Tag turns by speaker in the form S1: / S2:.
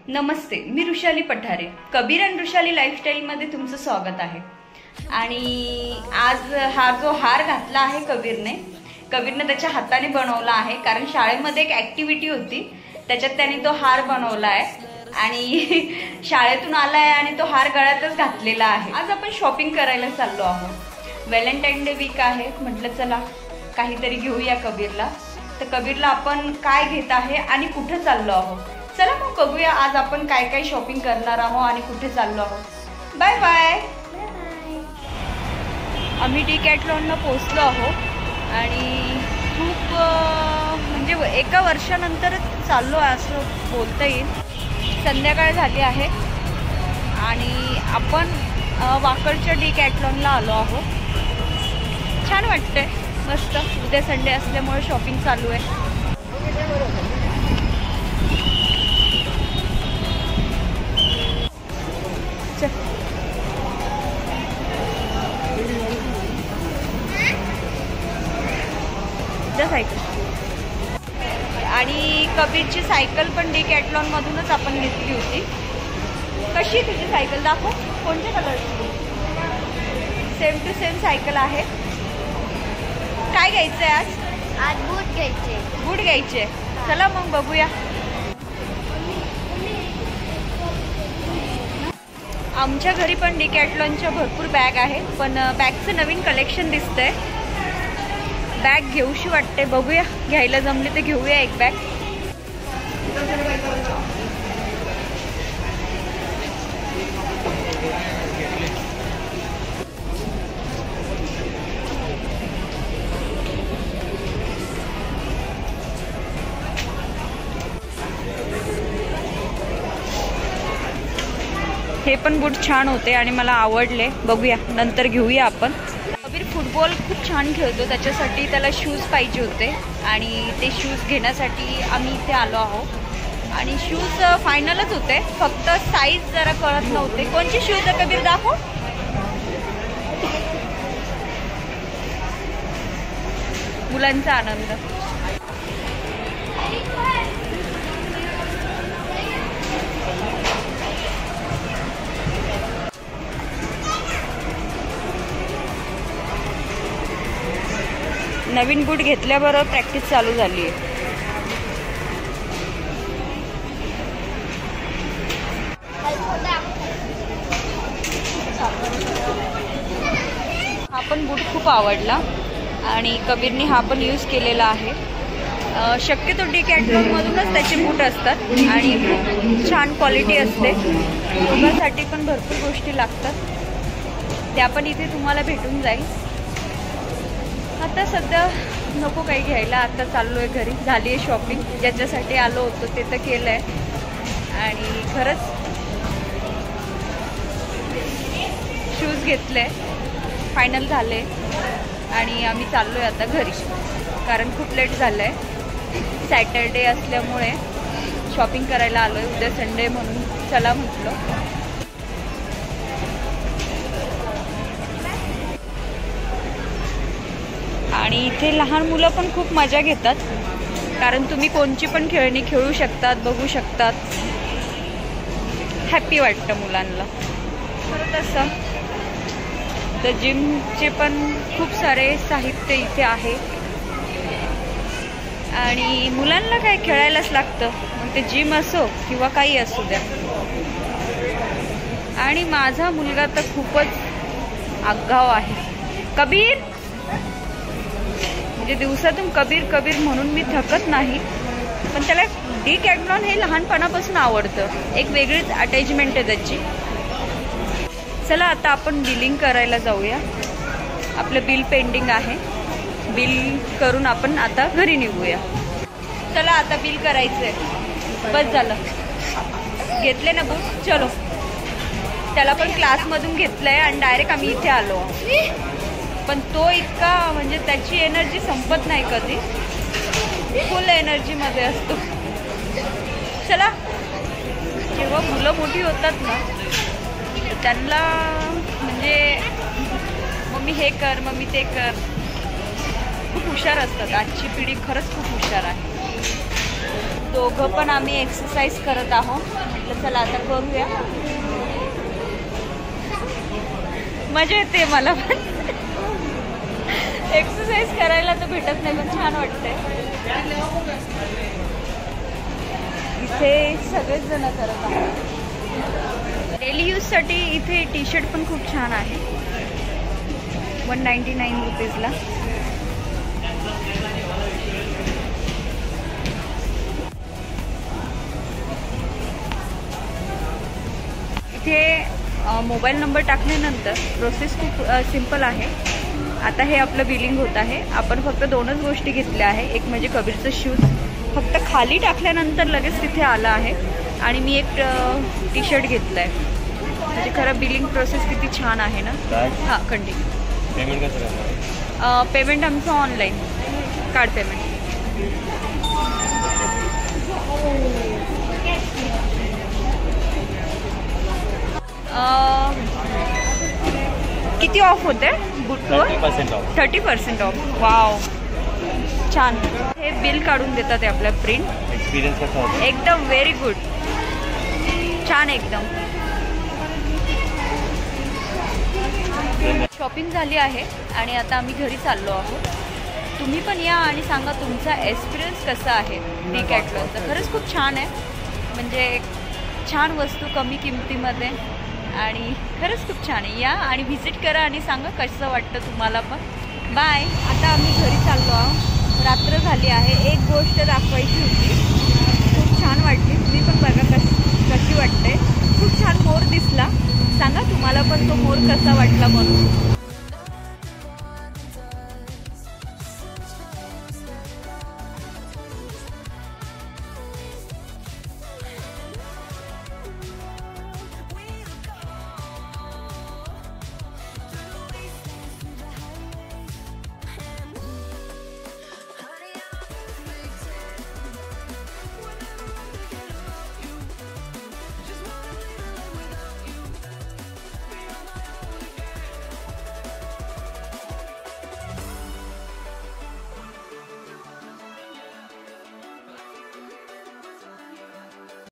S1: नमस्ते, मी Rushali Pathare. Kabir and Rushali लाईफस्टाईलमध्ये तुमचं स्वागत आहे. आणि आज हा जो हार घातला आहे कबीरने त्याच्या हाताने बनवला आहे. कारण शाळेमध्ये एक ऍक्टिव्हिटी होती, त्याच्यात त्याने तो हार बनवला आहे आणि शाळेतून आलाय आणि तो हार गळ्यातच घातलेला आहे. आज आपण शॉपिंग करायला चाललो आहोत. व्हॅलेंटाईन डे वीक आहे, म्हटलं चला काहीतरी घेऊया कबीरला. तर कबीरला आपण काय घेत आहे आणि कुठे चाललो आहोत, चला मग बघूया आज आपण काय काय शॉपिंग करणार आहोत आणि कुठे चाललो आहोत. Bye bye. आम्ही डिकॅथलॉनला पोहोचलो आहोत आणि खूप म्हणजे एका वर्षानंतर चाललो असं बोलता येईल. संध्याकाळ झाली आहे आणि आपण वाकडच्या डिकॅथलॉनला आलो आहोत. छान वाटतंय, मस्त. उद्या संडे असल्यामुळे शॉपिंग चालू आहे. सायकल आणि कबीरची सायकल पण डिकॅथलॉन मधूनच आपण घेतली होती. कशी तुझी सायकल दाखव, कोणत्या कलरची? सेम टू सेम सायकल आहे. काय घ्यायचंय आज
S2: बूट घ्यायचे.
S1: बूट घ्यायचे, चला मग बघूया. आमच्या घरी पण डिकॅथलॉनच्या भरपूर बॅग आहे, पण बॅगचं नवीन कलेक्शन दिसतंय. बॅग घेऊशी वाटते, बघूया. घ्यायला जमली तर घेऊया एक बॅग. हे पण बूट छान होते आणि मला आवडले. बघूया, नंतर घेऊया आपण. कबीर फुटबॉल खूप छान खेळतो, त्याच्यासाठी त्याला शूज पाहिजे होते आणि ते शूज घेण्यासाठी आम्ही इथे आलो आहोत. आणि शूज फायनलच होते, फक्त साईज जरा कळत नव्हते. कोणचे शूज आहे कबीर, दाखव. मुलांचा आनंद. नवीन बूट घेतल्याबरोबर प्रॅक्टिस चालू झाली आहे. हा पण बूट खूप आवडला आणि कबीरने हा पण यूज केलेला आहे. शक्यतो डिकॅथलॉन मधूनच त्याचे बूट असतात आणि खूप छान क्वालिटी असते. योगासाठी पण भरपूर गोष्टी लागतात, त्या पण इथे तुम्हाला भेटून जाईल. आता सध्या नको काही घ्यायला, आता चाललो आहे घरी. झाली आहे शॉपिंग, ज्याच्यासाठी आलो होतो ते तर केलं आहे. आणि खरंच शूज घेतले, फायनल झाले आणि आम्ही चाललो आहे आता घरी, कारण खूप लेट झालं आहे. सॅटरडे असल्यामुळे शॉपिंग करायला आलो आहे. उद्या संडे म्हणून चला म्हटलं. आणि इथे लहान मुलं पण खूप मजा घेतात, कारण तुम्ही कोणची पण खेळणी खेळू शकतात, बघू शकतात. हॅपी वाटतं मुलांना. खरं तसं तर जिमचे पण खूप सारे साहित्य इथे आहे आणि मुलांना काय खेळायलाच लागतं, मग ते जिम असो किंवा काही असू द्या. आणि माझा मुलगा तर खूपच आगाऊ आहे. कबीर म्हणजे दिवसातून कबीर कबीर म्हणून मी थकत नाही, पण त्याला डिकॅथलॉन हे लहानपणापासून आवडतं. एक वेगळीच अटॅचमेंट आहे त्याची. चला आता आपण बिलिंग करायला जाऊया. आपलं बिल पेंडिंग आहे, बिल करून आपण आता घरी निघूया. चला आता बिल करायचंय. बस झालं, घेतले ना बूट. चलो. त्याला पण क्लासमधून घेतलंय आणि डायरेक्ट आम्ही इथे आलो. पण तो इतका म्हणजे त्याची एनर्जी संपत नाही कधी, फुल एनर्जीमध्ये असतो. चला. जेव्हा मुलं मोठी होतात ना, त्यांना म्हणजे मम्मी हे कर, मम्मी ते कर, खूप हुशार असतात. आजची पिढी खरंच खूप हुशार आहे. दोघं पण आम्ही एक्सरसाइज करत आहोत. म्हटलं चला आता करूया. मजा येते मला पण. एक्सरसाइज करायला तर भेटत नाही पण छान वाटतंय. इथे सगळेच जण करत आहोत. डेली यूजसाठी इथे टी शर्ट पण खूप छान आहे. 199 रुपीजला. इथे मोबाईल नंबर टाकल्यानंतर प्रोसेस खूप सिंपल आहे. आता हे आपलं बिलिंग होत आहे. आपण फक्त 2च गोष्टी घेतल्या आहे. एक म्हणजे कबीरचं शूज फक्त खाली टाकल्यानंतर लगेच तिथे आलं आहे आणि मी एक टी शर्ट घेतलं आहे. म्हणजे खरं बिलिंग प्रोसेस किती छान आहे ना. हां कंटिन्यू.
S2: पेमेंट कसं करणार?
S1: पेमेंट आमचं ऑनलाईन कार्ड पेमेंट. किती ऑफ होते बुटवर? 30% ऑफ. वाव छान. हे बिल काढून देतात ते आपल्या प्रिंट.
S2: एक्सपिरियन्स कसा होता?
S1: एकदम व्हेरी गुड. छान एकदम. शॉपिंग झाली आहे आणि आता आम्ही घरी चाललो आहोत. तुम्ही पण या आणि सांगा तुमचा एक्सपिरियन्स कसा आहे डिकॅथलॉनचा. खरंच खूप छान आहे. म्हणजे छान वस्तू कमी किमतीमध्ये आणि खरंच खूप छान आहे. या आणि व्हिजिट करा आणि सांगा कसं वाटतं तुम्हाला पण. बाय. आता आम्ही घरी चाललो आहोत. रात्र झाली आहे. एक गोष्ट दाखवायची होती. खूप छान वाटली. तुम्ही पण बघा